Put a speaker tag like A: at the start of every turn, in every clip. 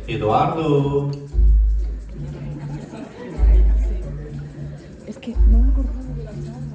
A: Eduardo.
B: Es que no me acordaba de la charla.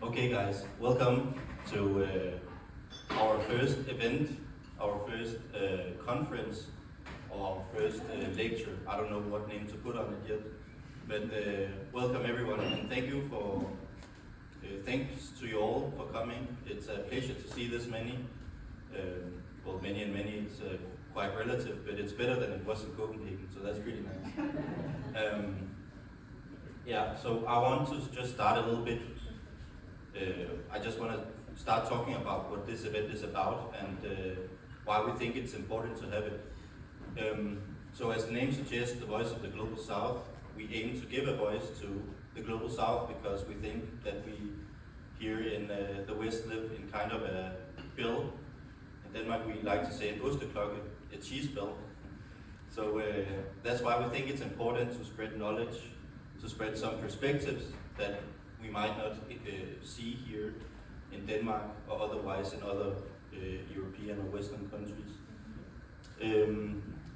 A: Okay guys, welcome to our first event, our first conference, or our first lecture. I don't know what name to put on it yet, but welcome everyone and thank you for, thanks to you all for coming. It's a pleasure to see this many. Well, many and many, it's quite relative, but it's better than it was in Copenhagen, so that's pretty nice. Yeah, so I want to just start a little bit. I just want to start talking about what this event is about and why we think it's important to have it. So as the name suggests, the Voice of the Global South, we aim to give a voice to the Global South because we think that we here in the West live in kind of a bill. In Denmark we like to say an osteklokke, a cheese bill. So that's why we think it's important to spread knowledge, to spread some perspectives that we might not see here in Denmark or otherwise in other European or Western countries.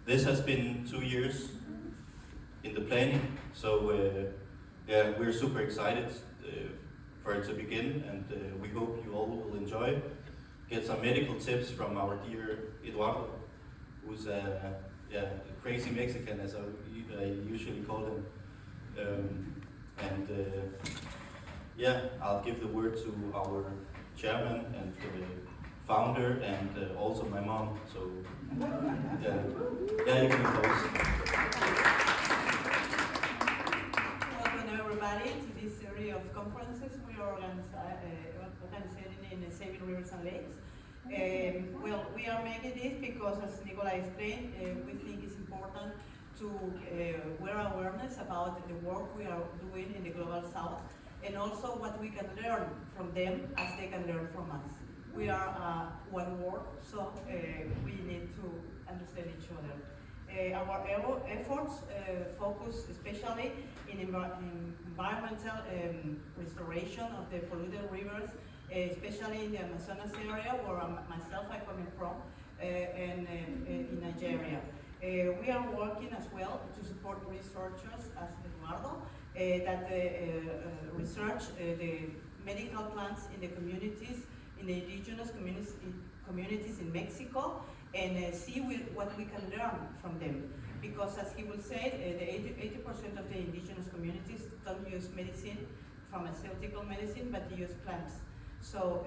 A: This has been 2 years in the planning, so yeah, we're super excited for it to begin, and we hope you all will enjoy. Get some medical tips from our dear Eduardo, who's a crazy Mexican, as I usually call him. Yeah, I'll give the word to our chairman and founder and also my mom. So yeah, you can close.
C: Welcome everybody to this series of conferences we are organizing in the Saving Rivers and Lakes. Well, we are making this because, as Nicola explained, we think it's important to wear awareness about the work we are doing in the Global South, and also what we can learn from them as they can learn from us. We are one world, so we need to understand each other. Our efforts focus especially in environmental restoration of the polluted rivers, especially in the Amazonas area where myself I'm coming from, and in Nigeria. We are working as well to support researchers as Eduardo that research the medical plants in the communities, in the indigenous communities in Mexico, and see what we can learn from them. Because as he will say, the 80% of the indigenous communities don't use medicine, pharmaceutical medicine, but they use plants. So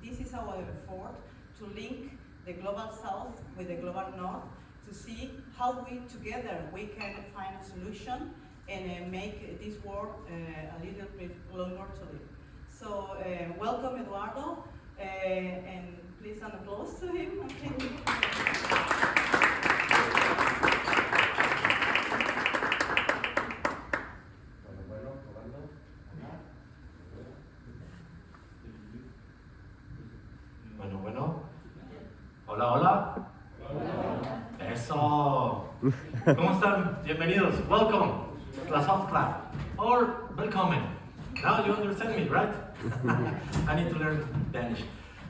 C: this is our effort to link the Global South with the Global North to see how we together we can find a solution and make this world a little bit longer to live. So welcome Eduardo, and please an applause to him. Thank you.
D: Hola, hola. Eso. ¿Cómo están? Bienvenidos. Welcome. Class of class. Or welcome. Now you understand me, right? I need to learn Danish.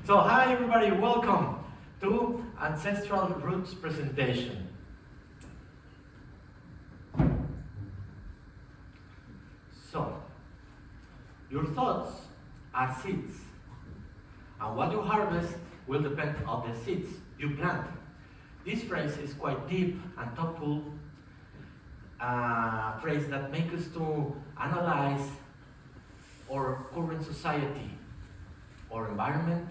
D: So, hi everybody. Welcome to Ancestral Roots presentation. So, your thoughts are seeds. And what you harvest will depend on the seeds you plant. This phrase is quite deep and thoughtful, a phrase that makes us to analyze our current society, our environment,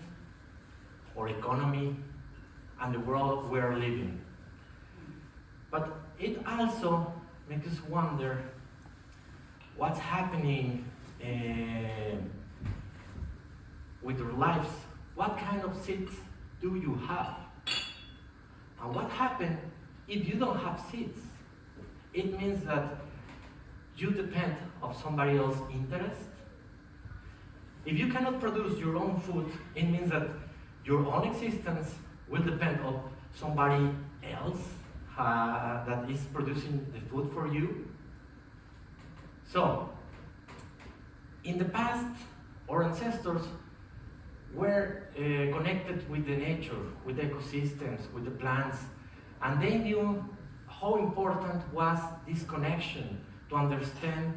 D: our economy, and the world we are living. But it also makes us wonder what's happening with your lives. What kind of seeds do you have? And what happens if you don't have seeds? It means that you depend on somebody else's interest. If you cannot produce your own food, it means that your own existence will depend on somebody else that is producing the food for you. So, in the past, our ancestors were connected with the nature, with the ecosystems, with the plants, and they knew how important was this connection to understand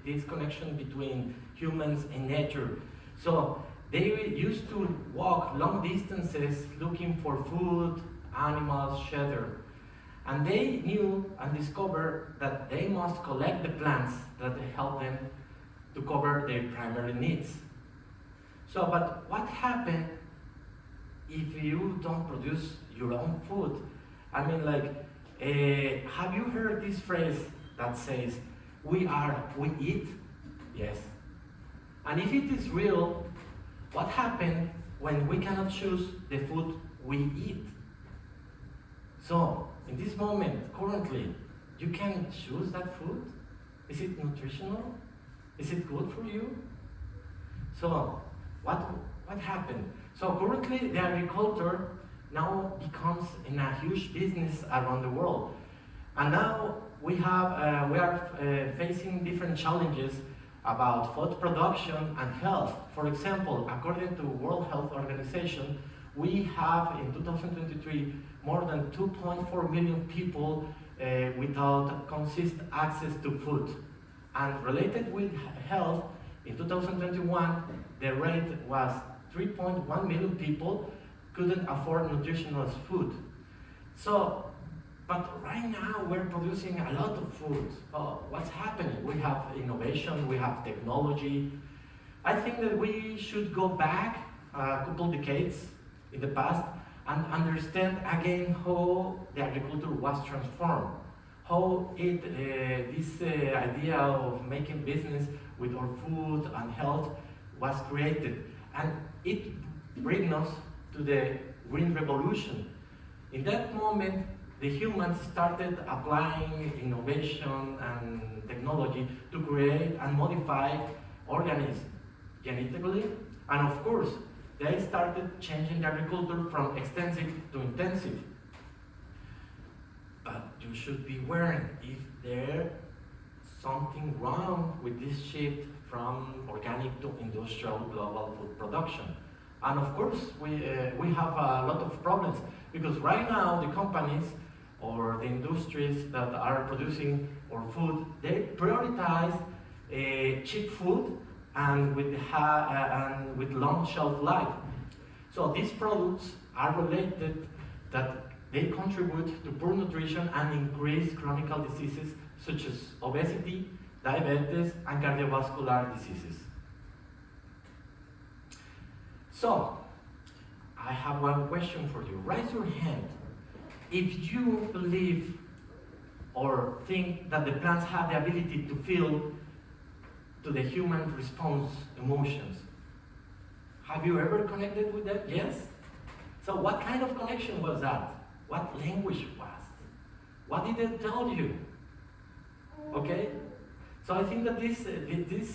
D: this connection between humans and nature. So they used to walk long distances looking for food, animals, shelter. And they knew and discovered that they must collect the plants that help them to cover their primary needs. So, but what happens if you don't produce your own food? I mean, have you heard this phrase that says, we eat? Yes. And if it is real, what happens when we cannot choose the food we eat? So, in this moment, currently, you can choose that food? Is it nutritional? Is it good for you? So, what happened? So currently, the agriculture now becomes in a huge business around the world, and now we are facing different challenges about food production and health. For example, according to World Health Organization, we have in 2023 more than 2.4 million people without consistent access to food. And related with health, in 2021, the rate was 3.1 million people couldn't afford nutritional food. So, but right now we're producing a lot of food. What's happening? We have innovation, we have technology. I think that we should go back a couple decades in the past and understand again how the agriculture was transformed. How this idea of making business with our food and health was created. And it brings us to the Green Revolution. In that moment, the humans started applying innovation and technology to create and modify organisms genetically. And of course, they started changing the agriculture from extensive to intensive. But you should be aware if there's something wrong with this shift from organic to industrial global food production. And of course, we have a lot of problems, because right now the companies or the industries that are producing our food, they prioritize cheap food and with long shelf life. So these products are related that they contribute to poor nutrition and increase chronic diseases such as obesity, diabetes, and cardiovascular diseases. So, I have one question for you. Raise your hand if you believe or think that the plants have the ability to feel to the human response emotions. Have you ever connected with that? Yes? So what kind of connection was that? What language was? What did it tell you? Okay? So I think that this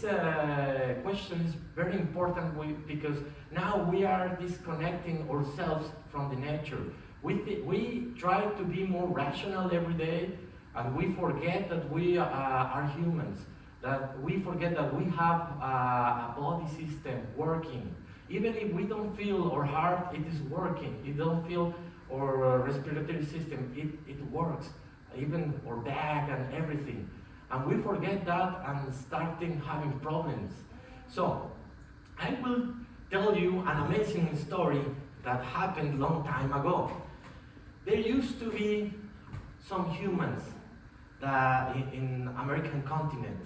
D: question is very important because now we are disconnecting ourselves from the nature. We try to be more rational every day, and we forget that we are humans, that we forget that we have a body system working. Even if we don't feel our heart, it is working. If we don't feel our respiratory system, it works. Even our back and everything. And we forget that and starting having problems. So, I will tell you an amazing story that happened long time ago. There used to be some humans that in American continent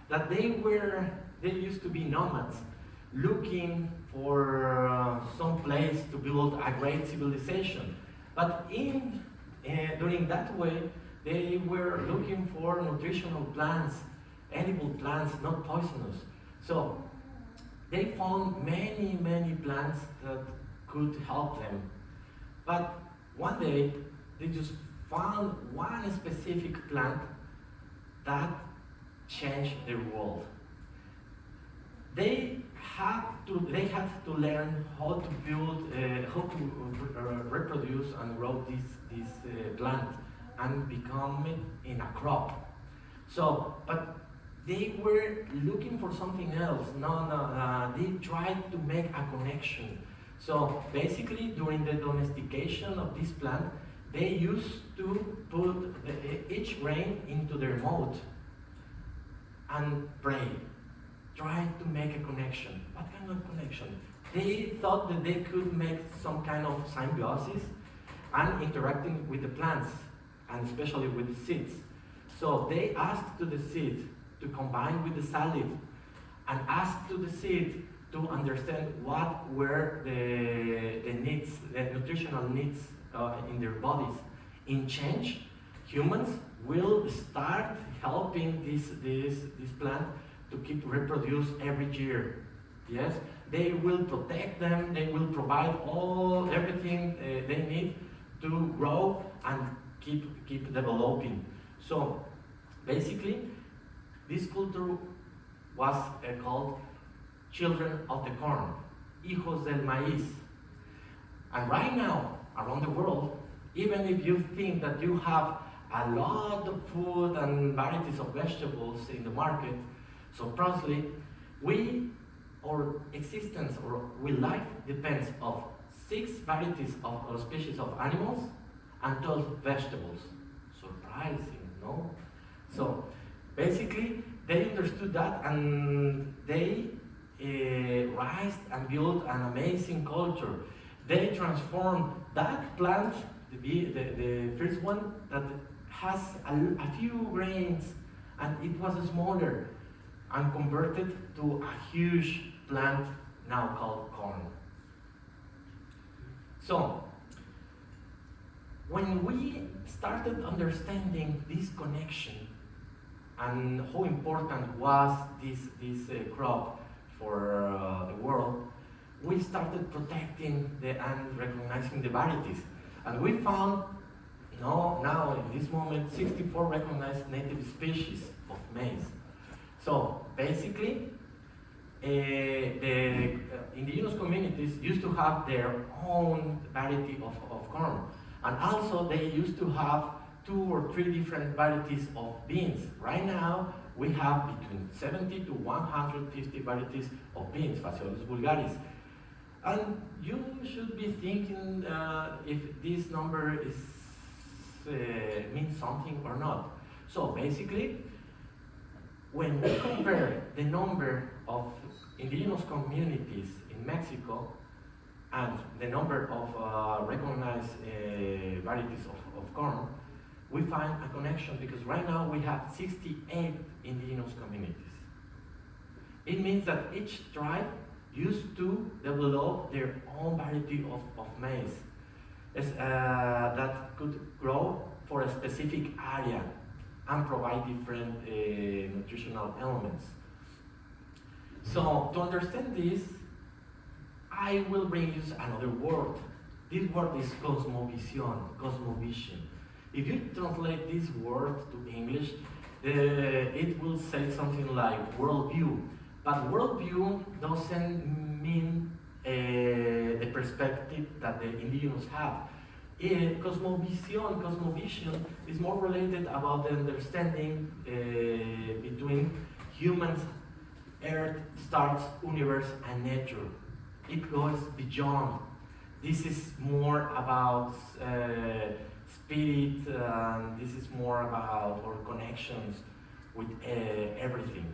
D: that they used to be nomads looking for some place to build a great civilization. But during that way, they were looking for nutritional plants, edible plants, not poisonous. So they found many plants that could help them. But one day, they just found one specific plant that changed their world. They had to learn how to build, how to reproduce and grow this plant and become it in a crop. So, but they were looking for something else. They tried to make a connection. So basically, during the domestication of this plant, they used to put each grain into their mouth and pray, try to make a connection. What kind of connection? They thought that they could make some kind of symbiosis and interacting with the plants, and especially with the seeds. So they asked to the seed to combine with the salive, and asked to the seed to understand what were the needs, the nutritional needs in their bodies. In change, humans will start helping this plant to keep reproduce every year. Yes, they will protect them. They will provide everything they need to grow and keep developing. So basically, this culture was called children of the corn, hijos del maíz. And right now, around the world, even if you think that you have a lot of food and varieties of vegetables in the market, so probably our existence or life depends of 6 varieties of species of animals and 12 vegetables. Surprising, no? So basically, they understood that and they raised and built an amazing culture. They transformed that plant, the first one that has a few grains and it was smaller, and converted to a huge plant now called corn. So, when we started understanding this connection and how important was this crop for the world, we started protecting and recognizing the varieties. And we found now in this moment 64 recognized native species of maize. So basically, the indigenous communities used to have their own variety of corn. And also they used to have 2 or 3 different varieties of beans. Right now, we have between 70 to 150 varieties of beans, Phaseolus vulgaris. And you should be thinking if this number means something or not. So basically, when we compare the number of indigenous communities in Mexico and the number of recognized varieties of corn, we find a connection because right now we have 68 indigenous communities. It means that each tribe used to develop their own variety of maize that could grow for a specific area and provide different nutritional elements. So to understand this, I will bring you another word. This word is cosmovision. If you translate this word to English, it will say something like worldview. But worldview doesn't mean the perspective that the indigenous have. Cosmovision is more related about the understanding between humans, earth, stars, universe, and nature. It goes beyond. This is more about spirit, and this is more about our connections with everything.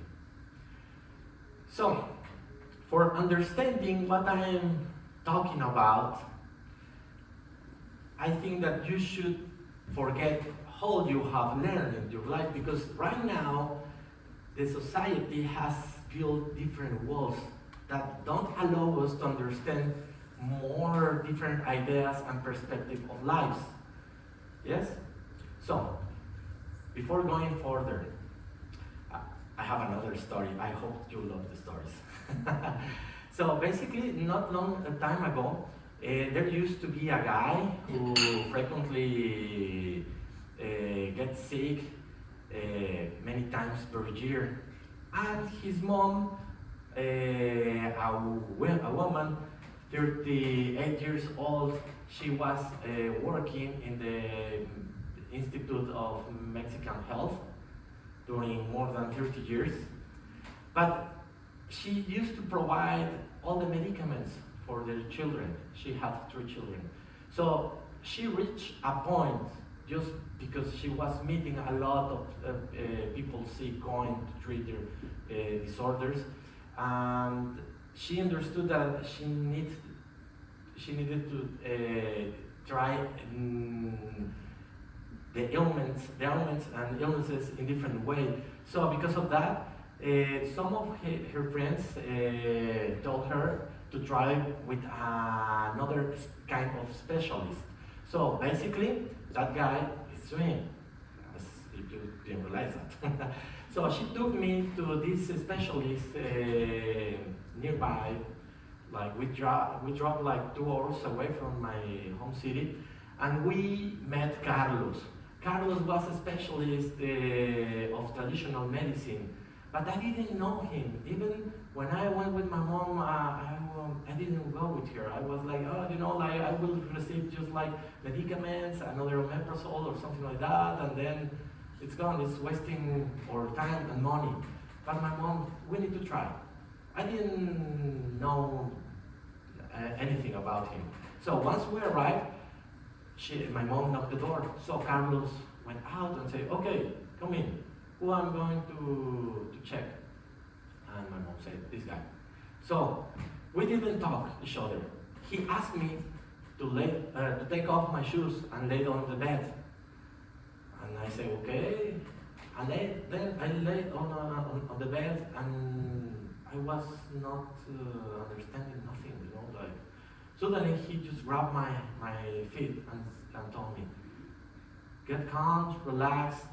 D: So, for understanding what I am talking about, I think that you should forget how you have learned in your life, because right now the society has built different walls that don't allow us to understand more different ideas and perspective of lives. Yes? So, before going further, I have another story. I hope you love the stories. So basically, not long a time ago, there used to be a guy who frequently gets sick many times per year. And his mom, a woman, 38 years old, she was working in the Institute of Mexican Health during more than 30 years. But she used to provide all the medicaments for their children. She had 3 children. So she reached a point, just because she was meeting a lot of people sick, going to treat their disorders, and she understood that she needed to try the ailments and illnesses in different way. So because of that, some of her friends told her to try with another kind of specialist. So basically, that guy is swinging, as if you didn't realize that. So she took me to this specialist nearby. Like we drove like 2 hours away from my home city, and we met Carlos. Carlos was a specialist of traditional medicine, but I didn't know him. Even when I went with my mom, I didn't go with her. I was like, oh, like I will receive just like medicaments, another omeprazole or something like that, and then it's gone. It's wasting our time and money. But my mom, we need to try. I didn't know anything about him. So once we arrived, my mom knocked the door. So Carlos went out and said, okay, come in. Who I'm going to check? And my mom said, this guy. So we didn't talk each other. He asked me to take off my shoes and lay on the bed. And I said, okay. And then I laid on the bed, and I was not understanding nothing, like suddenly he just grabbed my feet and told me, get calm, relaxed,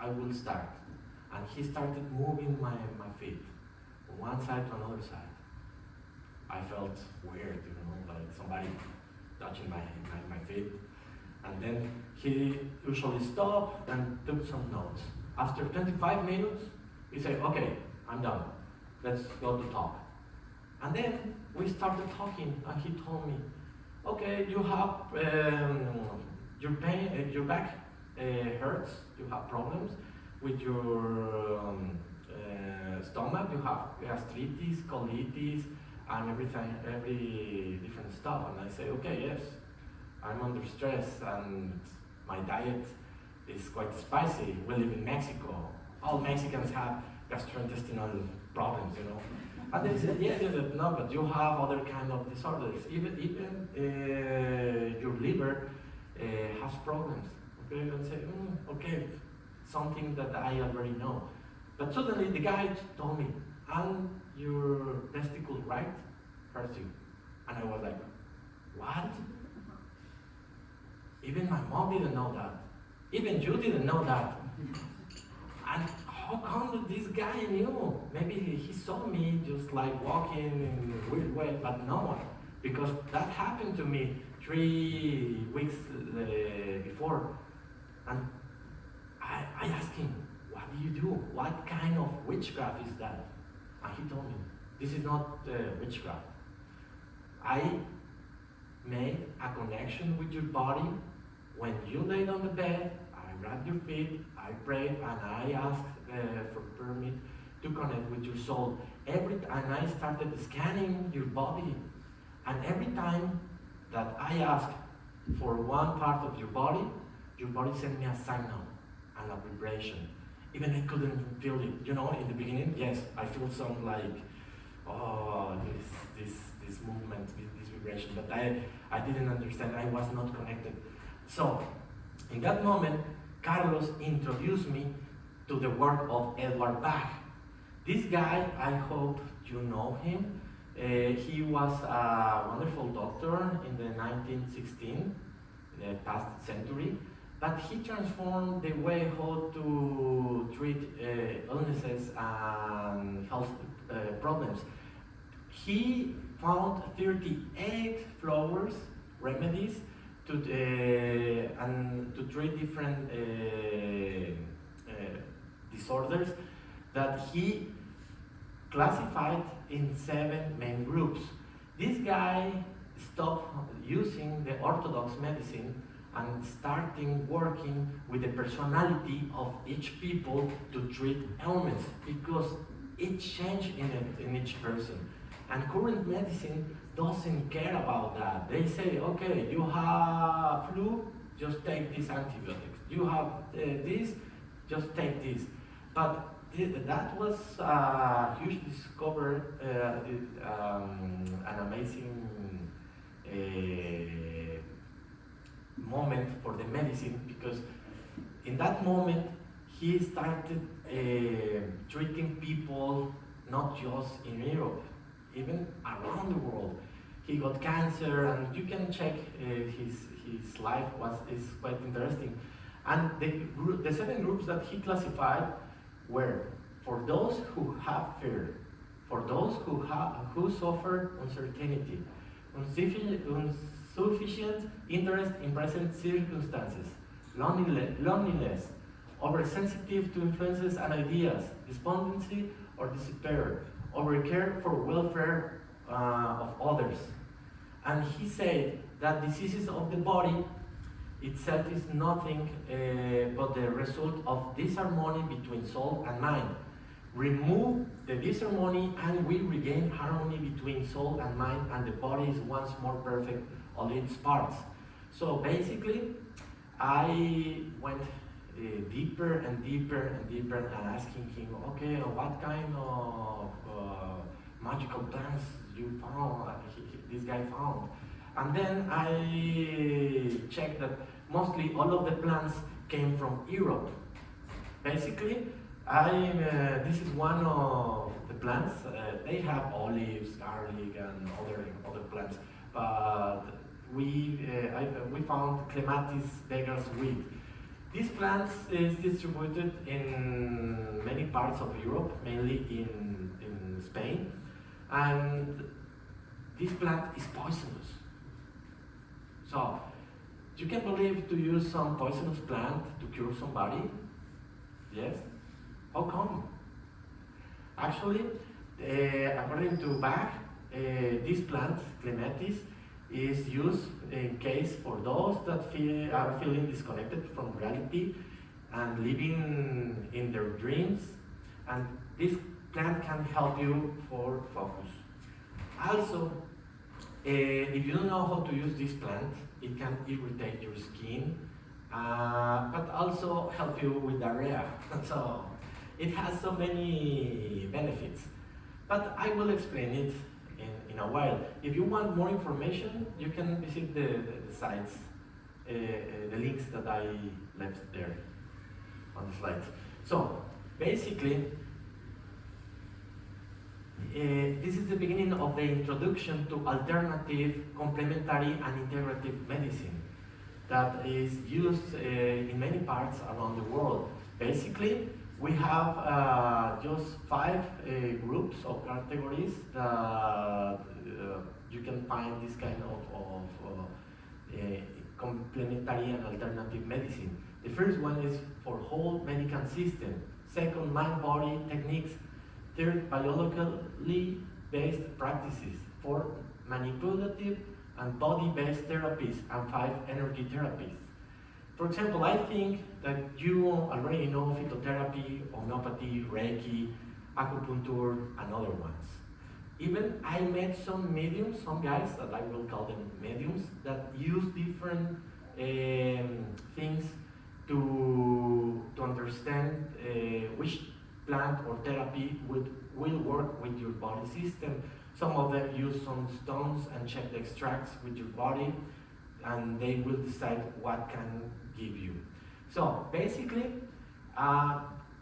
D: I will start. And he started moving my feet from one side to another side. I felt weird, like somebody touching my feet. And then he usually stopped and took some notes. After 25 minutes, he said, okay, I'm done. Let's go to talk. And then we started talking, and he told me, okay, you have your pain, your back hurts, you have problems with your stomach, you have gastritis, colitis, and every different stuff. And I say, okay, yes, I'm under stress, and my diet is quite spicy. We live in Mexico. All Mexicans have gastrointestinal problems, And they said, yes, no, but you have other kind of disorders. Even your liver has problems. Okay, and say, okay, something that I already know. But suddenly the guy told me, and your testicle right hurts you. And I was like, what? Even my mom didn't know that. Even you didn't know that. And how come this guy knew? Maybe he saw me just like walking in a weird way, but no, because that happened to me 3 weeks before. And I asked him, what do you do? What kind of witchcraft is that? And he told me, this is not witchcraft. I made a connection with your body. When you laid on the bed, I grabbed your feet, I prayed, and I asked for permit to connect with your soul. And I started scanning your body. And every time that I asked for one part of your body sent me a signal and a vibration. Even I couldn't feel it. You know, in the beginning, yes, I feel some like, oh, this movement, this vibration, but I didn't understand. I was not connected. So, in that moment, Carlos introduced me to the work of Edward Bach. This guy, I hope you know him. He was a wonderful doctor in the 1916, the past century, but he transformed the way how to treat illnesses and health problems. He found 38 flowers, remedies, to treat different disorders that he classified in 7 main groups. This guy stopped using the orthodox medicine and starting working with the personality of each people to treat ailments, because it changed in each person. And current medicine doesn't care about that. They say, okay, you have flu, just take these antibiotics. You have this, just take this. But that was a huge discovery, an amazing moment for the medicine, because in that moment he started treating people not just in Europe, even around the world. He got cancer, and you can check his life is quite interesting. And the 7 groups that he classified were for those who have fear, for those who suffer uncertainty, insufficient interest in present circumstances, loneliness, oversensitive to influences and ideas, despondency or despair, overcare for welfare of others. And he said that diseases of the body itself is nothing but the result of disharmony between soul and mind. Remove the disharmony and we regain harmony between soul and mind, and the body is once more perfect, all its parts. So basically, I went deeper and deeper and deeper, and asking him, okay, what kind of magical plants you found, this guy found. And then I checked that mostly all of the plants came from Europe. Basically, this is one of the plants. They have olives, garlic, and other plants. But we found Clematis vegas wheat. This plant is distributed in many parts of Europe, mainly in Spain. And this plant is poisonous. So, you can believe to use some poisonous plant to cure somebody? Yes? How come? Actually, according to Bach, this plant, Clematis, is used in case for those that are feeling disconnected from reality and living in their dreams. And this plant can help you for focus. Also, if you don't know how to use this plant, it can irritate your skin, but also help you with diarrhea. So it has so many benefits. But I will explain it in a while. If you want more information, you can visit the sites, the links that I left there on the slide. So basically, this is the beginning of the introduction to alternative, complementary, and integrative medicine that is used in many parts around the world. Basically, we have just 5 groups or categories that you can find this kind of complementary and alternative medicine. The first one is for whole medical system. Second, mind-body techniques. Third, biologically based practices. Four, manipulative and body-based therapies. And five, energy therapies. For example, I think that you already know phytotherapy, homeopathy, Reiki, acupuncture, and other ones. Even I met some mediums, some guys that I will call them mediums, that use different things to understand which plant or therapy will work with your body system. Some of them use some stones and check the extracts with your body, and they will decide what can give you. So basically,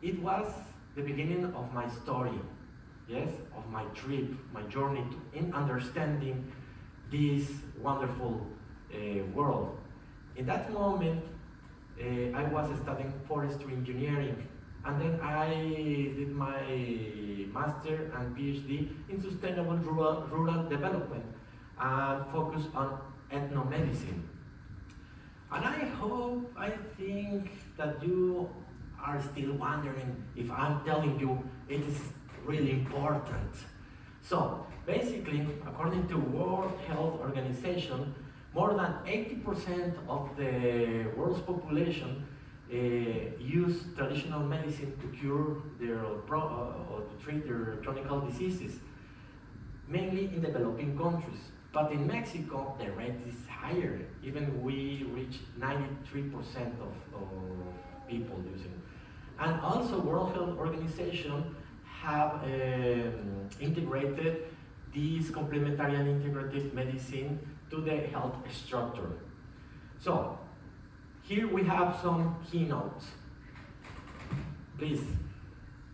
D: it was the beginning of my story, yes, of my trip, my journey in understanding this wonderful world. In that moment, I was studying forestry engineering, and then I did my master and PhD in sustainable rural development and focused on ethnomedicine. And I think that you are still wondering if I'm telling you it is really important. So basically, according to World Health Organization, more than 80% of the world's population use traditional medicine to cure their or to treat their chronic diseases, mainly in developing countries. But in Mexico, the rate is higher. Even we reach 93% of people using. And also, World Health Organization have integrated this complementary and integrative medicine to the health structure. So, here we have some keynotes. Please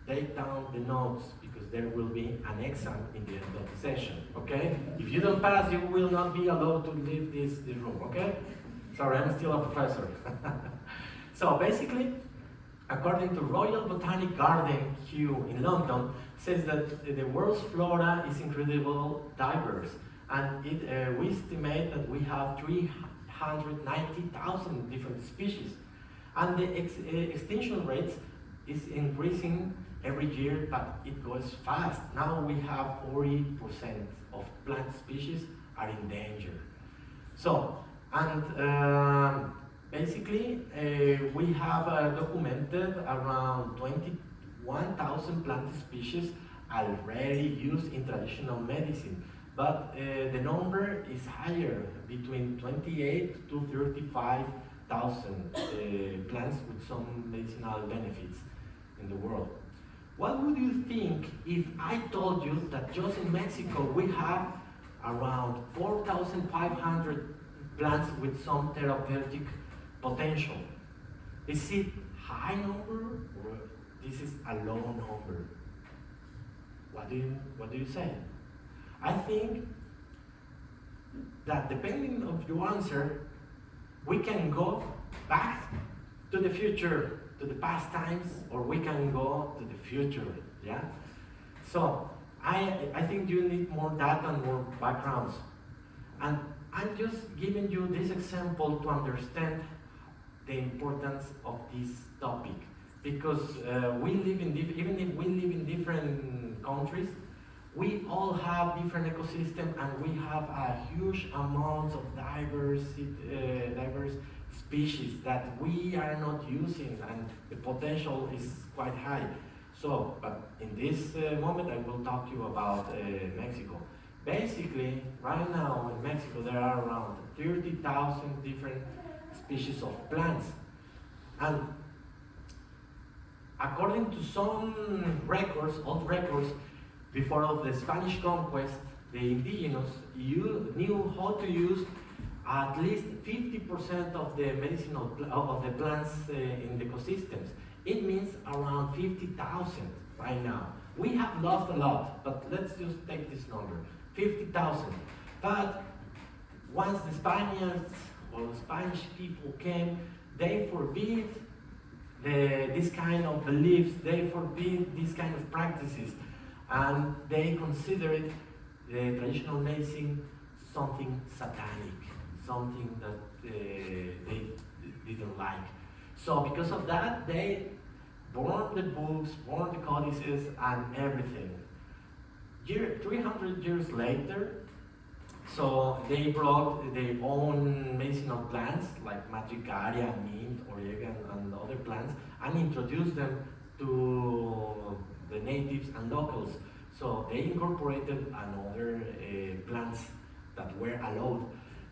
D: take down the notes because there will be an exam in the end of the session, okay? If you don't pass, you will not be allowed to leave this room, okay? Sorry, I'm still a professor. So basically, according to Royal Botanic Garden, Kew in London, says that the world's flora is incredibly diverse, and we estimate that we have 390,000 different species, and the extinction rates is increasing every year, but it goes fast. Now we have 40% of plant species are in danger. So, and basically, we have documented around 21,000 plant species already used in traditional medicine, but the number is higher, between 28 to 35,000 plants with some medicinal benefits in the world. What would you think if I told you that just in Mexico we have around 4,500 plants with some therapeutic potential? Is it high number or this is a low number? What do you say? I think that depending on your answer, we can go back to the future, to the past times, or we can go to the future, yeah? So, I think you need more data and more backgrounds. And I'm just giving you this example to understand the importance of this topic. Because we live in, even if we live in different countries, we all have different ecosystems and we have a huge amount of diverse species that we are not using, and the potential is quite high. So, but in this moment I will talk to you about Mexico. Basically, right now in Mexico there are around 30,000 different species of plants. And according to some records, old records, before of the Spanish conquest, the indigenous knew how to use at least 50% of the medicinal of the plants in the ecosystems. It means around 50,000 right now. We have lost a lot, but let's just take this number, 50,000. But once the Spaniards or the Spanish people came, they forbid this kind of beliefs, they forbid these kind of practices, and they considered the traditional medicine something satanic, something that they didn't like. So because of that, they burn the books, burn the codices, and everything. 300 years later, so they brought their own medicinal plants like matricaria, mint, oregano, and other plants, and introduced them to the natives and locals. So they incorporated another plants that were allowed.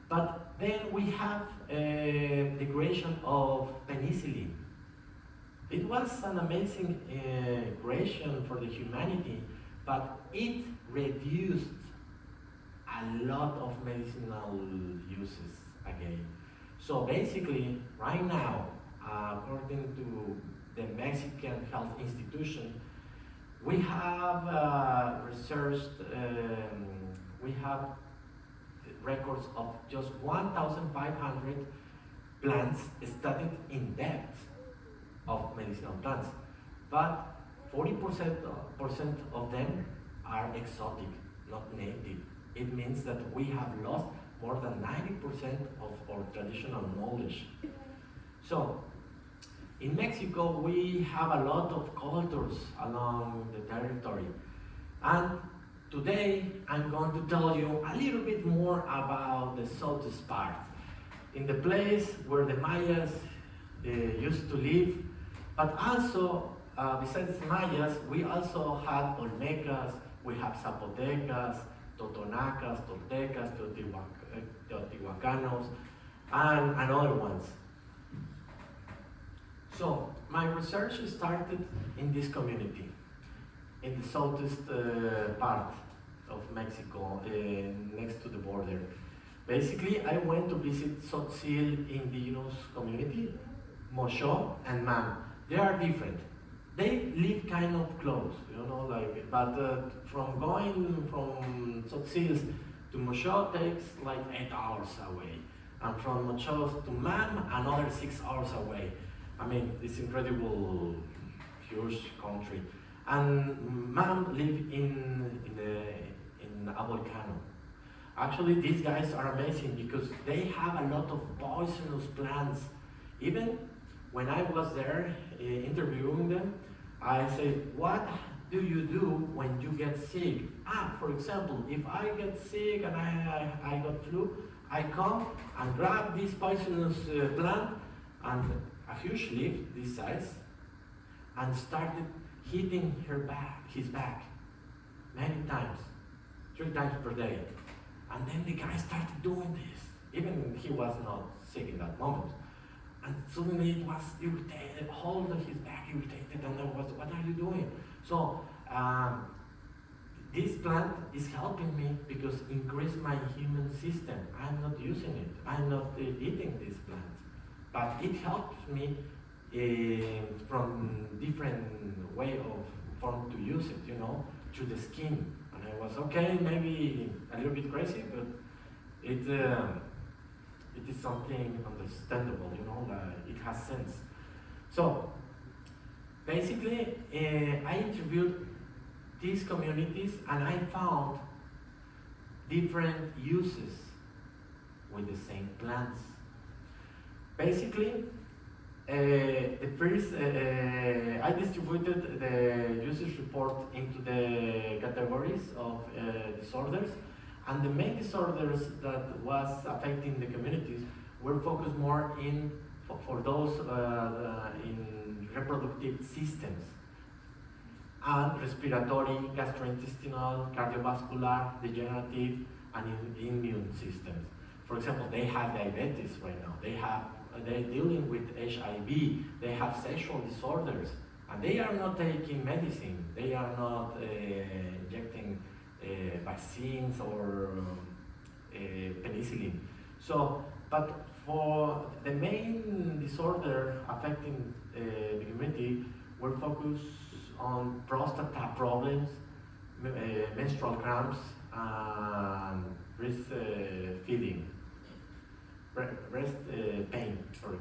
D: But then we have the creation of penicillin. It was an amazing creation for the humanity, but it reduced a lot of medicinal uses again. So basically, right now, according to the Mexican Health Institution, we have researched, we have records of just 1,500 plants studied in depth of medicinal plants, but 40% of them are exotic, not native. It means that we have lost more than 90% of our traditional knowledge. So, in Mexico, we have a lot of cultures along the territory. And today, I'm going to tell you a little bit more about the southeast part. In the place where the Mayas used to live, but also, besides Mayas, we also had Olmecas, we have Zapotecas, Totonacas, Toltecas, Teotihuacanos, and other ones. So, my research started in this community, in the southeast part of Mexico, next to the border. Basically, I went to visit Tzotzil indigenous community, Mosho and Man. They are different. They live kind of close, you know, like, but from going from Tzotzil to Mosho takes like 8 hours away. And from Mosho to Man, another 6 hours away. I mean, it's incredible, huge country. And Man live in a volcano. Actually, these guys are amazing because they have a lot of poisonous plants. Even when I was there interviewing them, I said, what do you do when you get sick? For example, if I get sick and I got flu, I come and grab this poisonous plant and a huge leaf this size and started hitting his back many times, 3 times per day. And then the guy started doing this, even he was not sick in that moment. And suddenly it was irritated, all of his back irritated, and I was, what are you doing? So this plant is helping me because increase my immune system. I'm not using it, I'm not eating this plant, but it helps me from different way of form to use it, you know, through the skin. And I was okay, maybe a little bit crazy, but it is something understandable, you know, it has sense. So basically, I interviewed these communities and I found different uses with the same plants. Basically, the first, I distributed the usage report into the categories of disorders, and the main disorders that was affecting the communities were focused more in for those in reproductive systems and respiratory, gastrointestinal, cardiovascular, degenerative, and immune systems. For example, they have diabetes right now. They're dealing with HIV. They have sexual disorders, and they are not taking medicine. They are not injecting vaccines or penicillin. So, but for the main disorder affecting the community, we're focused on prostate problems, menstrual cramps, and breastfeeding, breast pain, sorry.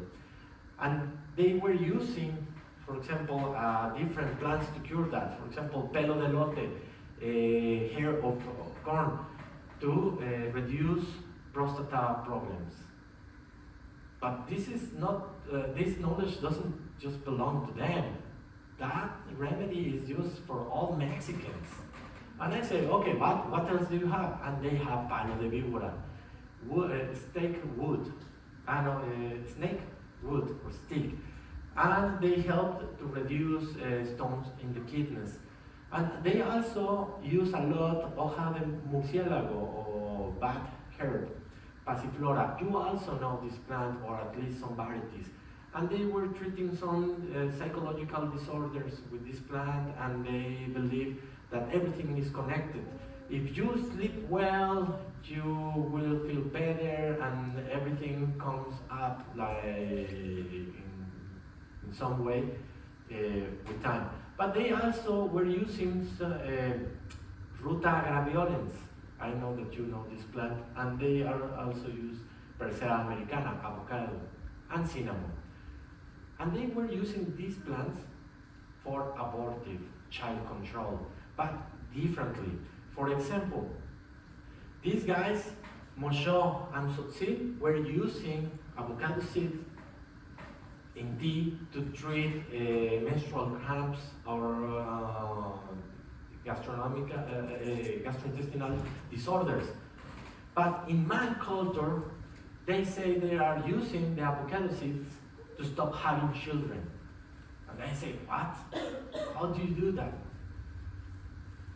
D: And they were using, for example, different plants to cure that. For example, pelo de lote, hair of corn, to reduce prostate problems. But this is not, this knowledge doesn't just belong to them. that remedy is used for all Mexicans. And I say, okay, what else do you have? And they have palo de víbora, snake wood, snake wood or stick. And they help to reduce stones in the kidneys. And they also use a lot hoja de murciélago or bat herb, passiflora. You also know this plant, or at least some varieties. And they were treating some psychological disorders with this plant, and they believe that everything is connected. If you sleep well, you will feel better, and everything comes up like in some way with time. But they also were using Ruta graveolens. I know that you know this plant, and they are also use Persea americana, avocado, and cinnamon. And they were using these plants for abortive child control, but differently. For example, these guys, Mosho and Sotsil, were using avocado seed in tea to treat menstrual cramps or gastrointestinal disorders. But in man culture, they say they are using the avocado seeds to stop having children. And I say, what? How do you do that?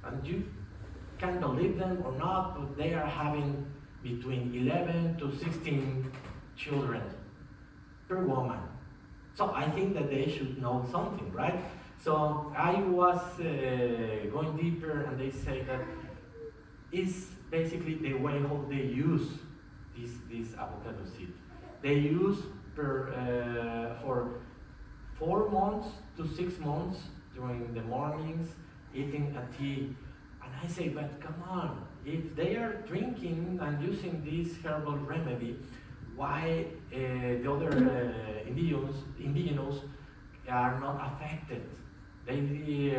D: And you can believe them or not, but they are having between 11 to 16 children per woman. So I think that they should know something, right? So I was going deeper, and they say that is basically the way how they use this avocado seed. They use for 4 months to 6 months during the mornings, eating a tea. And I say, but come on, if they are drinking and using this herbal remedy, why the other indigenous are not affected? They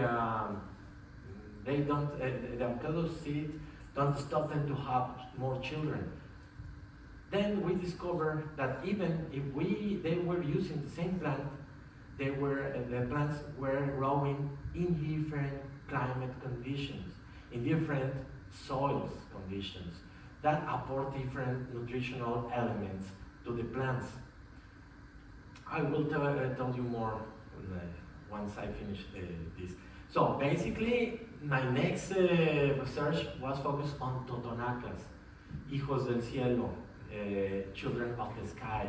D: don't, the avocado seed don't stop them to have more children. Then we discovered that even if they were using the same plant, the plants were growing in different climate conditions, in different soils conditions that apport different nutritional elements to the plants. I will tell you more once I finish this. So basically, my next research was focused on totonacas, hijos del cielo, children of the sky.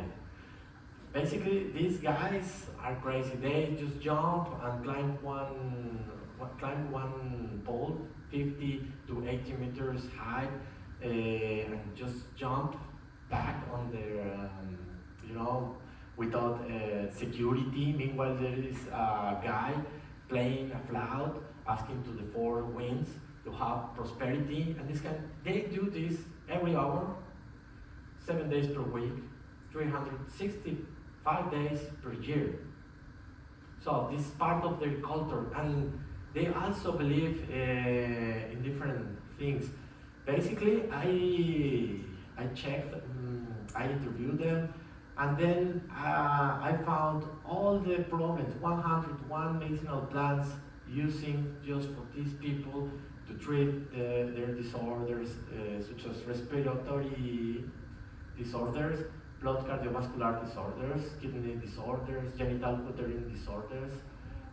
D: Basically, these guys are crazy. They just jump and climb one pole, 50 to 80 meters high, and just jump back on their, without security. Meanwhile, there is a guy playing a flute, asking to the four winds to have prosperity, and they do this every hour, 7 days per week, 365 days per year. So this is part of their culture, and they also believe in different things. Basically, I checked, I interviewed them, and then I found all the problems, 101 medicinal plants using just for these people to treat their disorders, such as respiratory disorders, blood cardiovascular disorders, kidney disorders, genital uterine disorders,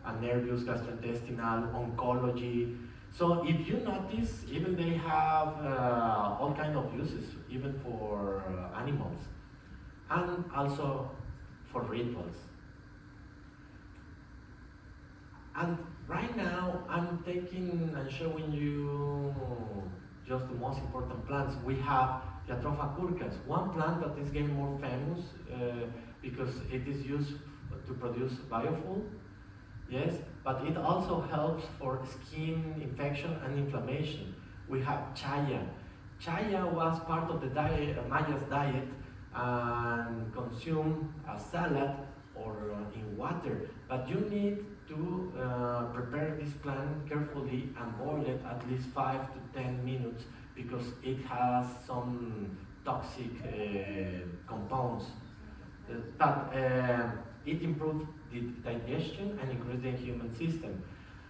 D: and nervous gastrointestinal, oncology. So if you notice, even they have all kinds of uses, even for animals, and also for rituals. And right now, I'm taking and showing you just the most important plants. We have Jatropha curcas, one plant that is getting more famous because it is used to produce biofuel, yes, but it also helps for skin infection and inflammation. We have chaya. Chaya was part of the Maya's diet and consumed as salad or in water, but you need to prepare this plant carefully and boil it at least 5 to 10 minutes because it has some toxic compounds. But it improves the digestion and increases the immune system.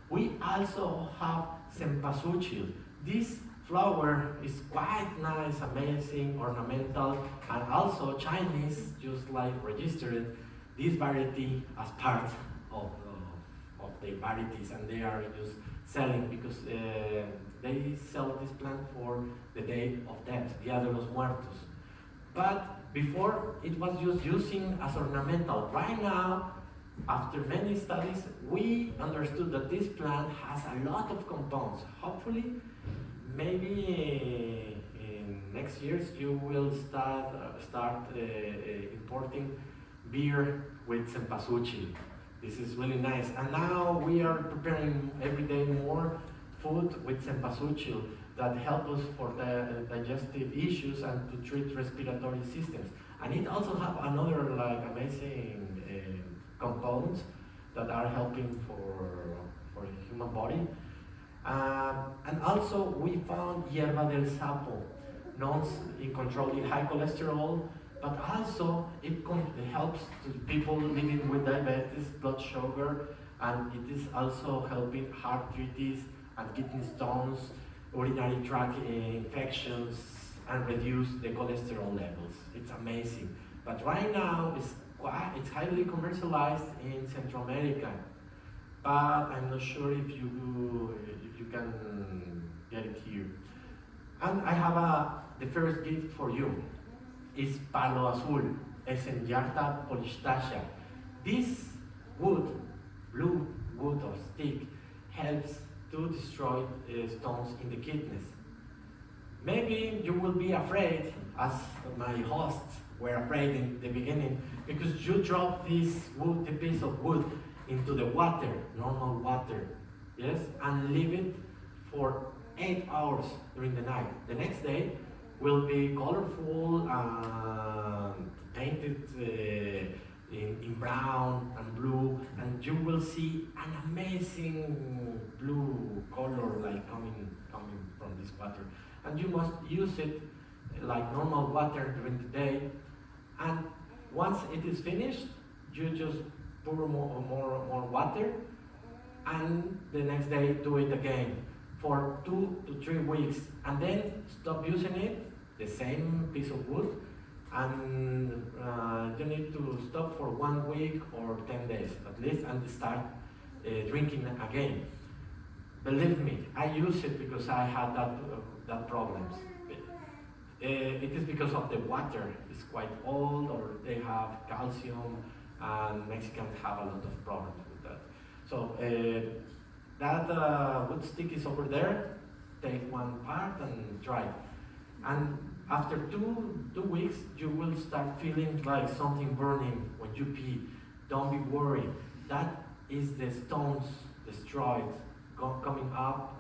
D: We also have cempasúchil. This flower is quite nice, amazing, ornamental, and also Chinese just like registered this variety as part of their varieties, and they are just selling because they sell this plant for the Day of Death, Dia de los Muertos. But before it was just using as ornamental. Right now, after many studies, we understood that this plant has a lot of compounds. Hopefully, maybe in next years you will start importing beer with cempasúchil. This is really nice. And now we are preparing every day more food with cempasúchil that help us for the digestive issues and to treat respiratory systems. And it also have another like amazing compounds that are helping for the human body. And also we found hierba del sapo, known in controlling high cholesterol, but also it helps to people living with diabetes, blood sugar, and it is also helping heart arthritis and kidney stones, urinary tract infections, and reduce the cholesterol levels. It's amazing. But right now it's highly commercialized in Central America, but I'm not sure if you can get it here. And I have the first gift for you. It's palo azul, Esenyarta polystacea. This wood, blue wood or stick, helps to destroy stones in the kidneys. Maybe you will be afraid, as my hosts were afraid in the beginning, because you drop this wood, the piece of wood, into the water, normal water, yes, and leave it for 8 hours during the night. The next day will be colorful and painted in brown and blue, and you will see an amazing blue color like coming from this water. And you must use it like normal water during the day, and once it is finished, you just pour more water, and the next day do it again for 2 to 3 weeks, and then stop using it, the same piece of wood, and you need to stop for 1 week or 10 days at least, and start drinking again. Believe me, I use it because I had that problems. It is because of the water. It's quite old, or they have calcium, and Mexicans have a lot of problems with that. So that wood stick is over there. Take one part and try it. And after two weeks, you will start feeling like something burning when you pee. Don't be worried. That is the stones destroyed, coming out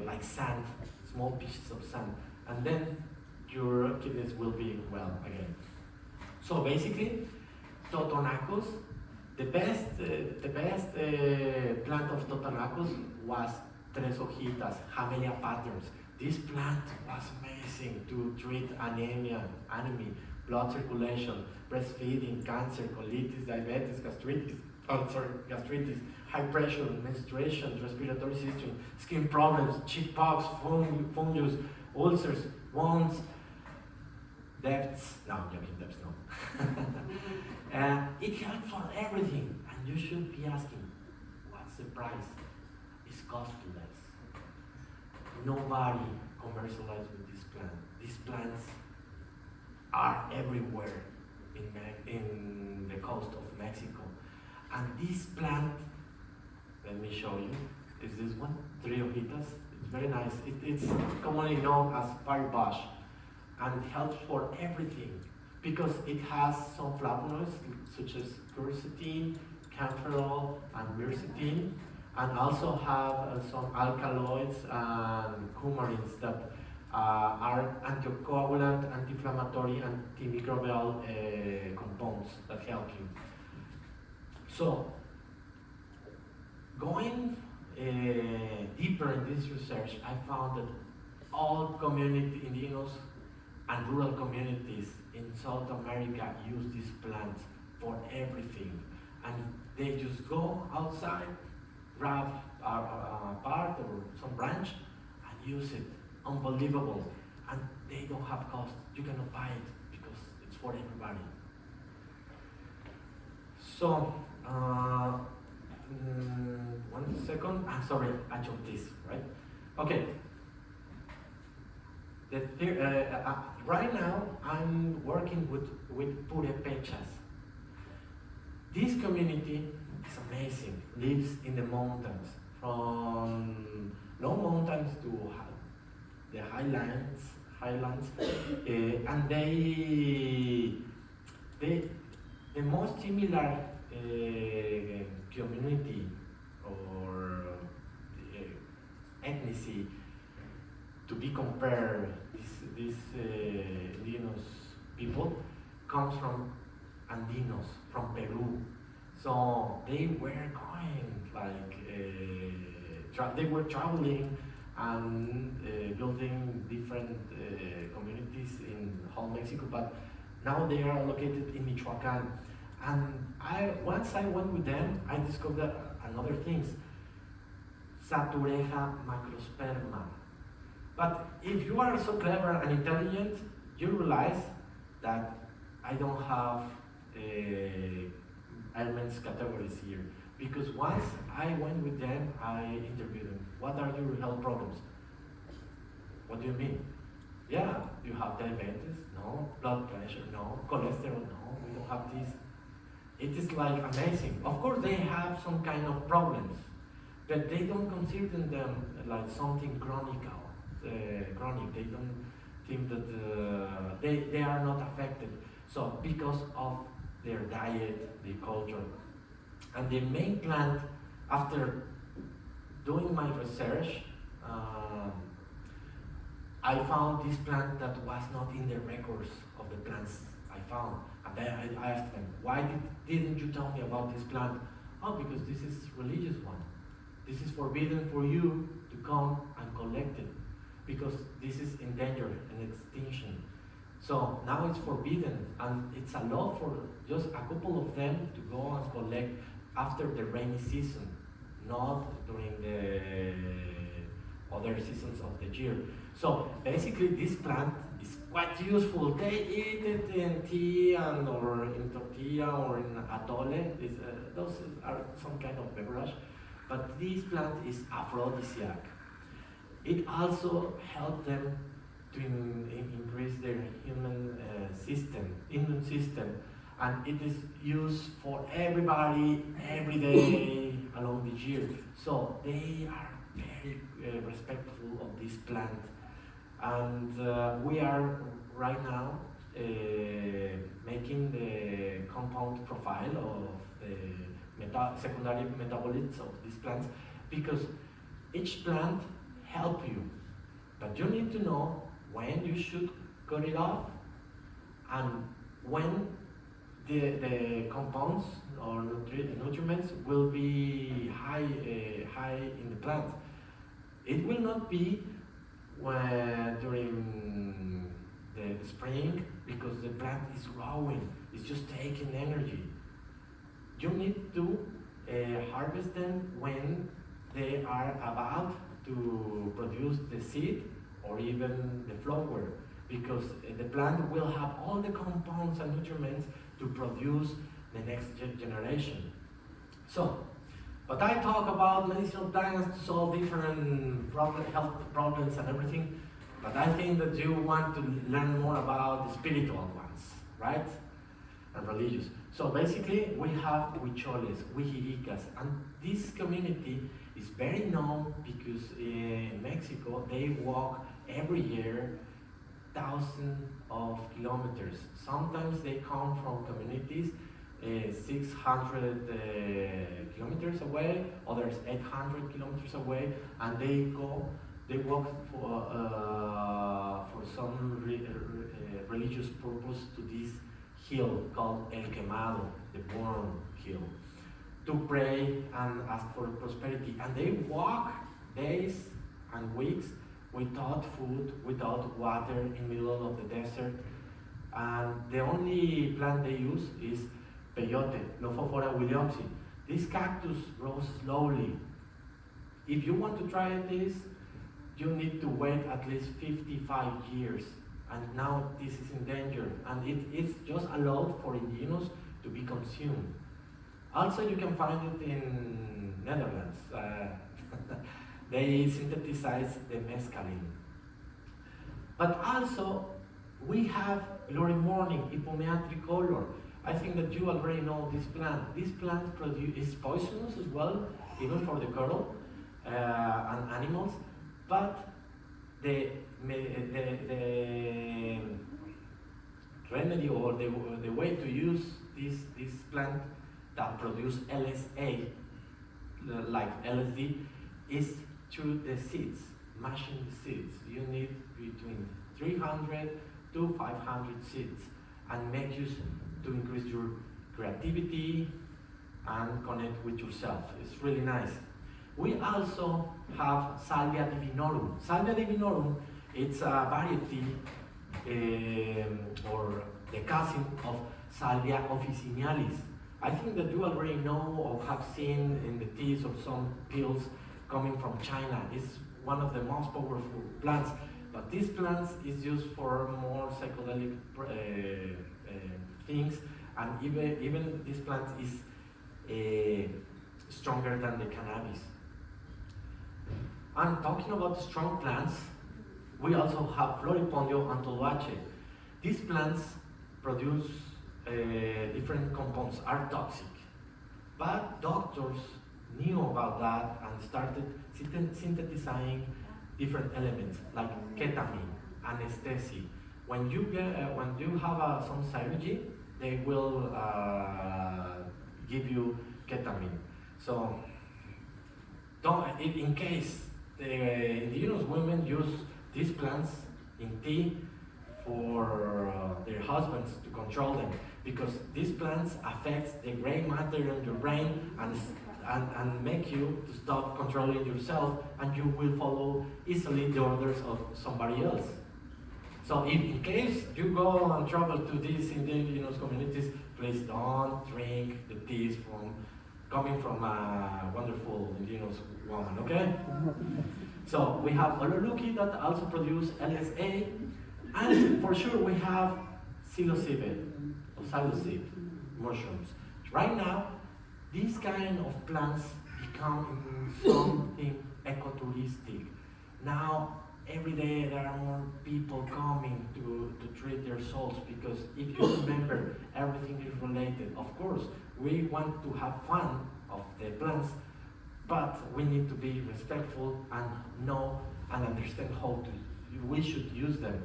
D: like sand, small pieces of sand, and then your kidneys will be well again. So basically, Totonacos, the best plant of Totonacos was Tres Hojitas, Hamelia patterns. This plant was amazing to treat anemia, blood circulation, breastfeeding, cancer, colitis, diabetes, gastritis, high pressure, menstruation, respiratory system, skin problems, chickenpox, fungus, ulcers, wounds, debts. No, I'm joking, debts no. It helps for everything, and you should be asking, what's the price? It's costless. Nobody commercializes with this plant. These plants are everywhere in the coast of Mexico. And this plant, let me show you, is this one, Tres Hojitas. It's very nice. It's commonly known as firebush, and helps for everything because it has some flavonoids such as quercetin, camphorol, and myrcene, and also have some alkaloids and coumarins that are anticoagulant, anti-inflammatory, antimicrobial compounds that help you. So, going deeper in this research, I found that all indigenous and rural communities in South America use these plants for everything. And they just go outside, grab a part or some branch, and use it. Unbelievable. And they don't have cost. You cannot buy it because it's for everybody. So, 1 second. I'm sorry, I jumped this, right? Okay. Right now, I'm working with purépechas. This community is amazing. Lives in the mountains, from low mountains to the highlands, and the most similar community or ethnicity to be compared, this indigenous people comes from Andinos, from Peru. So they were going they were traveling and building different communities in whole Mexico, but now they are located in Michoacan. And once I went with them, I discovered another things. Satureja macrosperma. But if you are so clever and intelligent, you realize that I don't have elements categories here. Because once I went with them, I interviewed them. What are your health problems? What do you mean? Yeah, you have diabetes? No. Blood pressure? No. Cholesterol? No. We don't have this. It is like amazing. Of course, they have some kind of problems, but they don't consider them like something chronic. They don't think that they are not affected. So because of their diet, their culture, and the main plant, after doing my research, I found this plant that was not in the records of the plants I found. And then I asked them, why didn't you tell me about this plant? Oh, because this is religious one. This is forbidden for you to come and collect it, because this is endangered and extinction. So now it's forbidden, and it's a law for just a couple of them to go and collect after the rainy season, not during the other seasons of the year. So basically this plant is quite useful. They eat it in tea and or in tortilla or in atole. Those are some kind of beverage. But this plant is aphrodisiac. It also helps them to increase their immune system, and it is used for everybody, every day along the year. So they are very respectful of this plant, and we are right now making the compound profile of the secondary metabolites of these plants, because each plant help you, but you need to know when you should cut it off and when the compounds or nutriments will be high in the plant. It will not be during the spring, because the plant is growing, it's just taking energy. You need to harvest them when they are about to produce the seed or even the flower, because the plant will have all the compounds and nutriments to produce the next generation. So, but I talk about medicinal plants to solve different health problems and everything, but I think that you want to learn more about the spiritual ones, right? And religious. So basically, we have huicholes, huijiricas, and this community is very known because in Mexico they walk every year thousands of kilometers. Sometimes they come from communities 600 kilometers away, others 800 kilometers away, and they walk for some religious purpose to this hill called El Quemado, the Born Hill, to pray and ask for prosperity. And they walk days and weeks without food, without water, in the middle of the desert. And the only plant they use is peyote, Lophophora williamsi. This cactus grows slowly. If you want to try this, you need to wait at least 55 years. And now this is endangered, and it is just allowed for indigenous to be consumed. Also, you can find it in Netherlands. They synthesize the mescaline. But also, we have glory morning, Ipomea tricolor. I think that you already know this plant. This plant is poisonous as well, even for the cattle and animals. But the remedy or the way to use this plant that produce LSA, like LSD, is through the seeds, mashing the seeds. You need between 300 to 500 seeds, and make use to increase your creativity and connect with yourself. It's really nice. We also have Salvia divinorum. Salvia divinorum, it's a variety or the cousin of Salvia officinalis. I think that you already know or have seen in the teas or some pills coming from China. It's one of the most powerful plants, but this plant is used for more psychedelic things, and even this plant is stronger than the cannabis. And talking about strong plants, we also have Floripondio and Toloache. These plants produce different compounds, are toxic. But doctors knew about that and started synthesizing different elements like ketamine, anesthesia. When you have some surgery, they will give you ketamine. So, in case the indigenous women use these plants in tea for their husbands to control them, because these plants affect the gray matter in your brain and make you to stop controlling yourself, and you will follow easily the orders of somebody else. So if in case you go and travel to these indigenous communities, please don't drink the teas coming from a wonderful indigenous woman, okay? So we have Ololuki that also produce LSA, and for sure we have psilocybin or psilocybe mushrooms. Right now, these kind of plants become something ecotouristic. Now, every day there are more people coming to treat their souls, because if you remember, everything is related. Of course, we want to have fun of the plants, but we need to be respectful and know and understand how we should use them.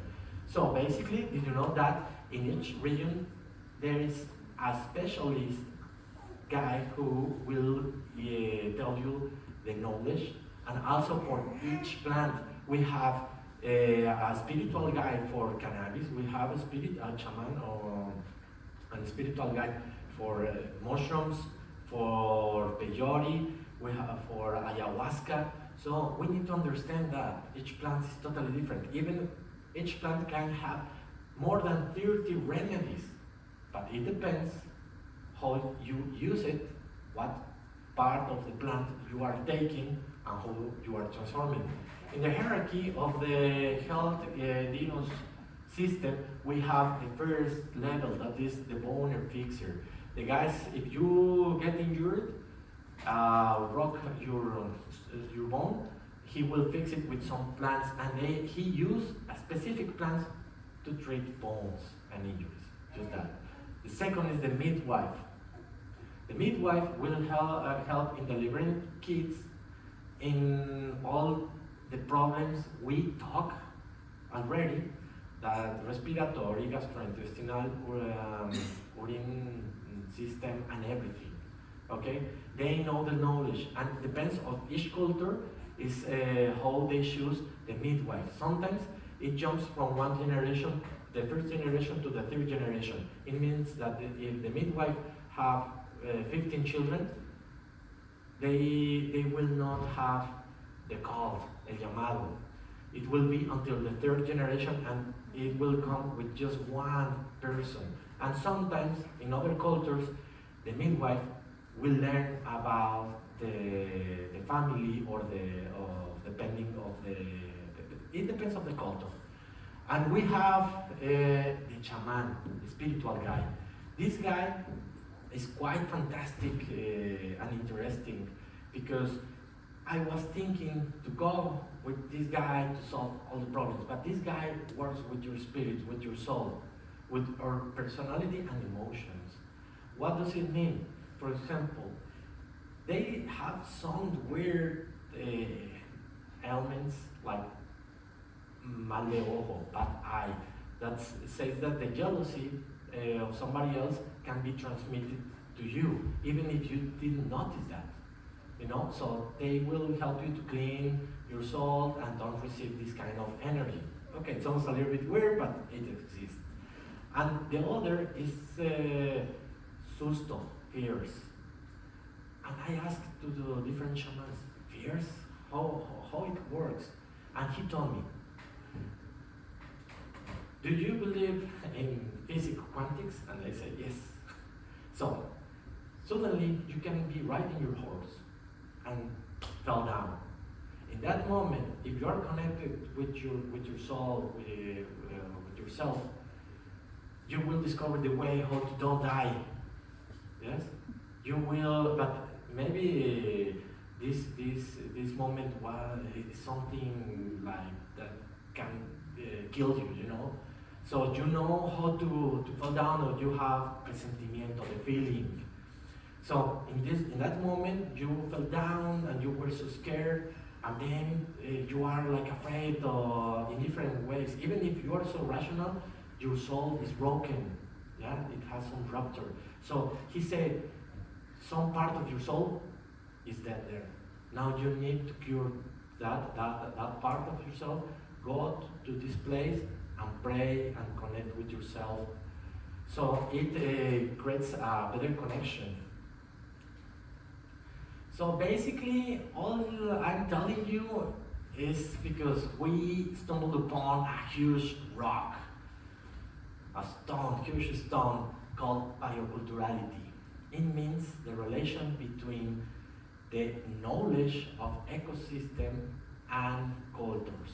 D: So basically, did you know that in each region there is a specialist guy who will tell you the knowledge, and also for each plant we have a spiritual guide for cannabis, we have a shaman or a spiritual guide for mushrooms, for peyote, we have for ayahuasca. So we need to understand that each plant is totally different. Even each plant can have more than 30 remedies, but it depends how you use it, what part of the plant you are taking, and how you are transforming. In the hierarchy of the health indigenous system, we have the first level, that is the bone fixer. The guys, if you get injured, rock your bone, he will fix it with some plants, and he used a specific plants to treat bones and injuries, just that. The second is the midwife. The midwife will help in delivering kids in all the problems we talk already, that respiratory, gastrointestinal, urine system, and everything. Okay, they know the knowledge, and it depends on each culture is how they choose the midwife. Sometimes it jumps from one generation, the first generation, to the third generation. It means that if the midwife have 15 children, they will not have the call, el llamado. It will be until the third generation, and it will come with just one person. And sometimes in other cultures, the midwife will learn about the family or depending of it depends on the culture. And we have the shaman, the spiritual guy. This guy is quite fantastic and interesting, because I was thinking to go with this guy to solve all the problems, but this guy works with your spirit, with your soul, with our personality and emotions. What does it mean? For example, they have some weird ailments like mal de ojo, bad eye, that says that the jealousy of somebody else can be transmitted to you, even if you didn't notice that. You know, so they will help you to clean your soul and don't receive this kind of energy. Okay, it sounds a little bit weird, but it exists. And the other is susto, fears. And I asked to the different shamans, fears? How it works? And he told me, do you believe in physical quantics? And I said, yes. So, suddenly you can be riding your horse and fell down. In that moment, if you are connected with your soul, with yourself, you will discover the way how to don't die. Yes, you will. But maybe this moment was something like that can kill you. You know, so you know how to fall down, or you have presentimiento, the feeling. So in that moment, you fell down and you were so scared, and then you are like afraid in different ways. Even if you are so rational, your soul is broken. Yeah, it has some rupture. So he said, some part of your soul is dead there. Now you need to cure that part of yourself. Go to this place and pray and connect with yourself. So it creates a better connection. So basically, all I'm telling you is because we stumbled upon a huge rock, a stone, huge stone called bioculturality. It means the relation between the knowledge of ecosystem and cultures.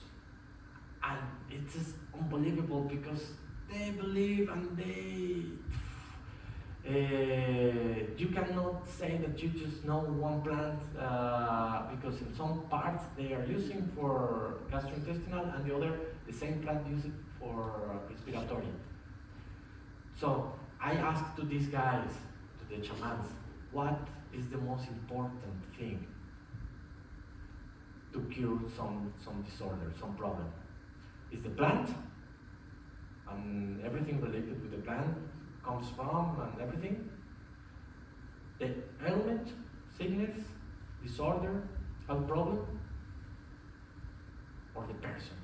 D: And it's just unbelievable because they believe and you cannot say that you just know one plant because in some parts they are using for gastrointestinal and the other, the same plant use it for respiratory. So I asked to these guys, to the shamans, what is the most important thing to cure some disorder, some problem? Is the plant and everything related with the plant comes from and everything? The ailment, sickness, disorder, health problem, or the person?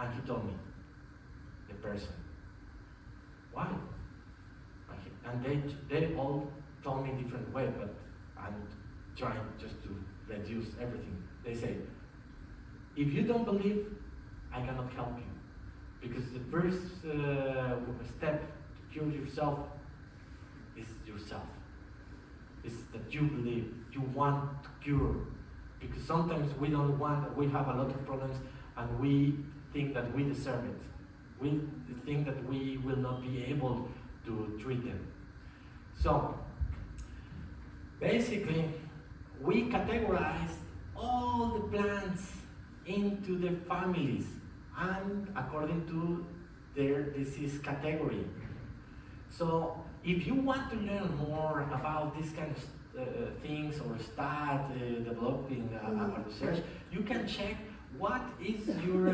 D: And he told me, the person. Why? And they all told me in different way, but I'm trying just to reduce everything. They say, if you don't believe, I cannot help you. Because the first step to cure yourself is yourself. It's that you believe, you want to cure. Because sometimes we don't want, we have a lot of problems and we think that we deserve it. We think that we will not be able to treat them. So, basically, we categorize all the plants into the families and according to their disease category. So, if you want to learn more about this kind of things or start developing research, you can check what is your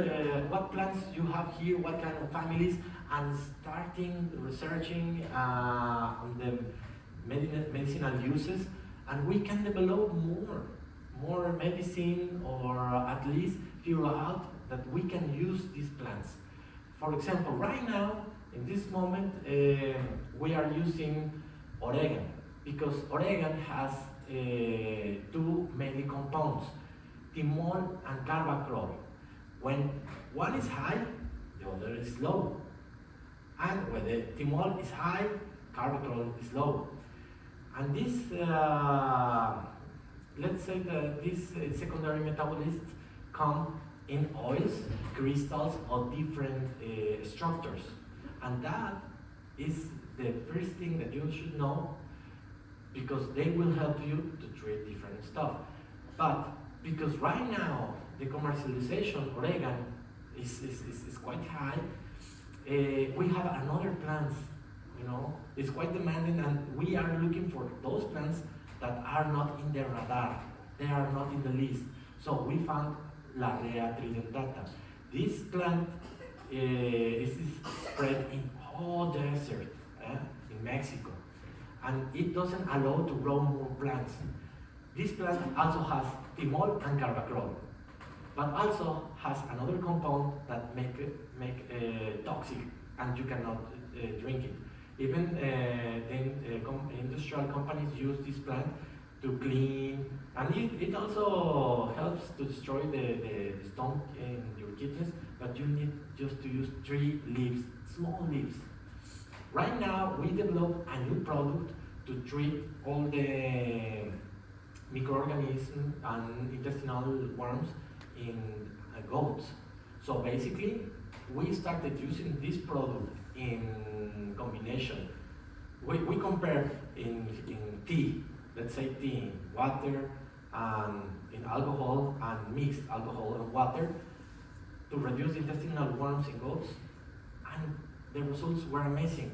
D: what plants you have here, what kind of families, and starting researching on the medicinal uses, and we can develop more medicine, or at least figure out that we can use these plants. For example, right now, in this moment, we are using oregon, because oregon has two main compounds, timol and carvacrol. When one is high, the other is low. And when the thymol is high, carbotrol is low. And this, let's say that these secondary metabolites come in oils, crystals, or different structures. And that is the first thing that you should know, because they will help you to treat different stuff. But because right now the commercialization oregano is quite high, we have another plants, you know, it's quite demanding, and we are looking for those plants that are not in the radar, they are not in the list. So we found Larrea tridentata. This plant is spread in all desert in Mexico, and it doesn't allow to grow more plants. This plant also has thymol and carbacrol, but also has another compound that make toxic, and you cannot drink it. Even industrial companies use this plant to clean, and it also helps to destroy the stone in your kidneys, but you need just to use 3 leaves, small leaves. Right now, we develop a new product to treat all the microorganisms and intestinal worms in goats. So basically, we started using this product in combination. We compare in tea, let's say tea, water, and in alcohol, and mixed alcohol and water to reduce intestinal worms in goats, and the results were amazing.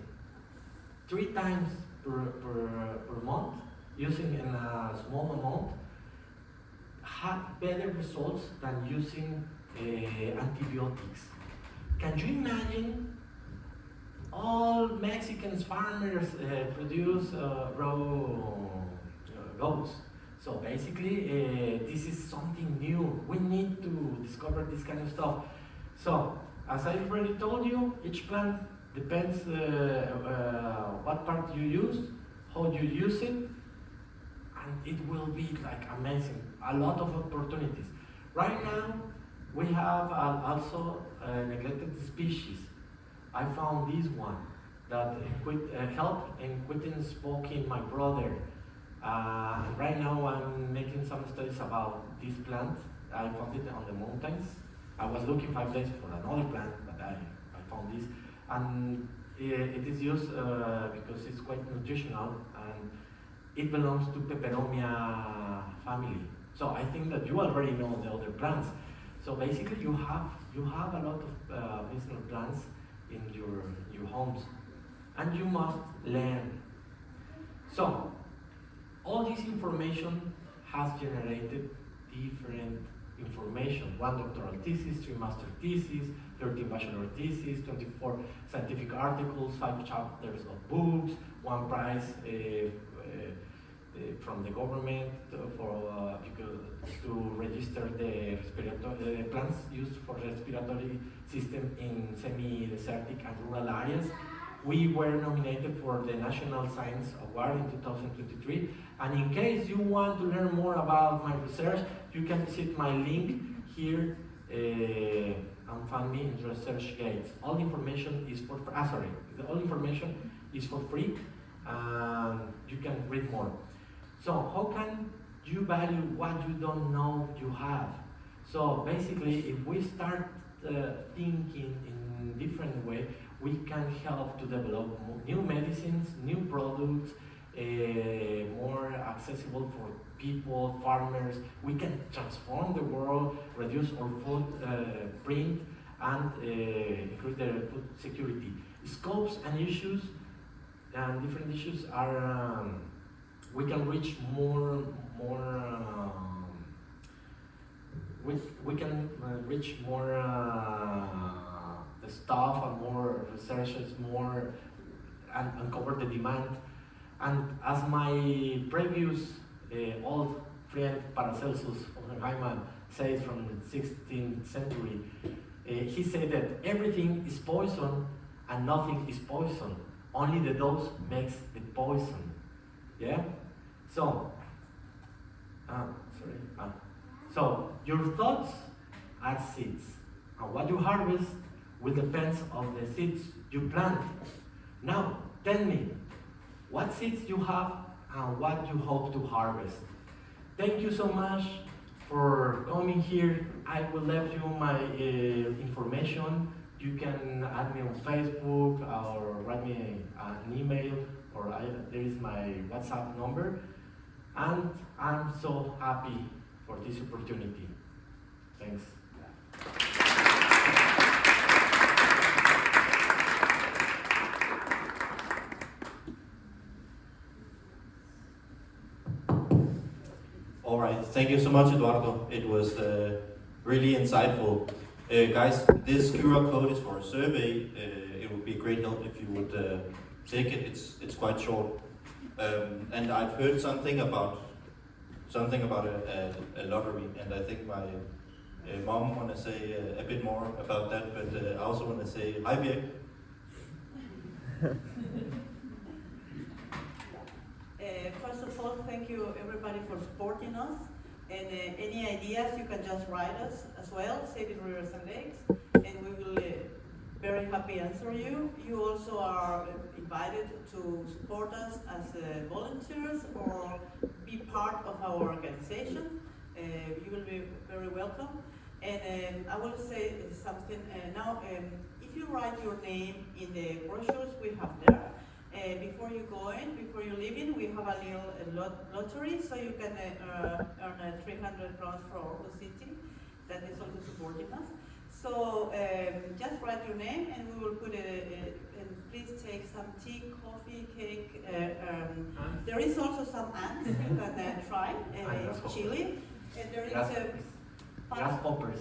D: 3 times per month, using in a small amount, had better results than using antibiotics. Can you imagine all Mexican farmers produce raw goats? So basically, this is something new. We need to discover this kind of stuff. So, as I already told you, each plant depends what part you use, how you use it, and it will be like amazing. A lot of opportunities. Right now, we have also neglected species. I found this one that helped in quitting smoking my brother. Right now I'm making some studies about this plant. I found it on the mountains. I was looking 5 days for another plant, but I found this. And it is used because it's quite nutritional, and it belongs to Peperomia family. So I think that you already know the other plants. So basically you have a lot of medicinal plants in your homes, and you must learn. So all this information has generated different information. 1 doctoral thesis, 3 master theses, 13 bachelor theses, 24 scientific articles, 5 chapters of books, 1 prize from the government to register the respiratory plants used for respiratory system in semi-desertic and rural areas. We were nominated for the National Science Award in 2023. And in case you want to learn more about my research, you can visit my link here and find me in ResearchGates. All the information is for all information is for free, and you can read more. So how can you value what you don't know you have? So basically, if we start thinking in different way, we can help to develop new medicines, new products, more accessible for people, farmers. We can transform the world, reduce our food print, and increase the food security. Scopes and issues and different issues are we can reach more. We can reach more the staff and more researchers, more and uncover the demand. And as my previous old friend Paracelsus Oppenheimer says from the 16th century, he said that everything is poison and nothing is poison. Only the dose makes the poison. Yeah? So, so your thoughts are seeds. and what you harvest will depend on the seeds you plant. Now, tell me, what seeds you have and what you hope to harvest. Thank you so much for coming here. I will leave you my information. You can add me on Facebook or write me an email, or there is my WhatsApp number. And I'm so happy for this opportunity. Thanks.
A: All right, thank you so much, Eduardo. It was really insightful. Guys, this QR code is for a survey. It would be a great help if you would take it. It's quite short. And I've heard something about a lottery, and I think my mom want to say a bit more about that, but I also want to say hi, Birk.
C: First of all, thank you everybody for supporting us, and any ideas you can just write us as well, Saving Rivers and Lakes, and we will very happy answer you. You also are invited to support us as volunteers or be part of our organization. You will be very welcome. And I will say something now. If you write your name in the brochures we have there, before you go in, before you leave in, we have a little lottery, so you can earn 300 crowns for Aarhus City. That is also supporting us. So just write your name, and we will put it. And please take some tea, coffee, cake. There is also some ants you can try. It's chili, and there is
D: grasshoppers.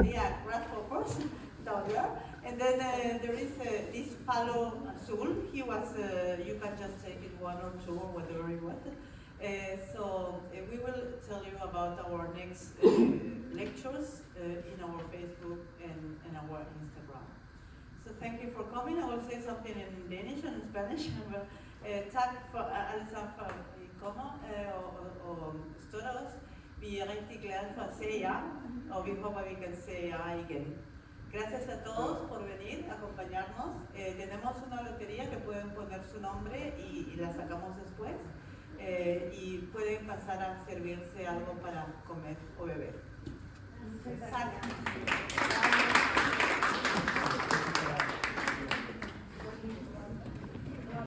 C: Yeah, grasshoppers down there. And then there is this palo azul. He was. You can just take it one or two or whatever you want. So we will tell you about our next lectures in our Facebook and our Instagram. So thank you for coming. I will say something in Danish and Spanish. Tak for alle sammen for at I kommer og støtter os. Vi er rigtig glade for at se jer, og vi håber vi kan se jer igen. Gracias a todos por venir a acompañarnos. Tenemos una lotería que pueden poner su nombre y la sacamos después. Y pueden pasar a servirse algo para comer o beber. Salud.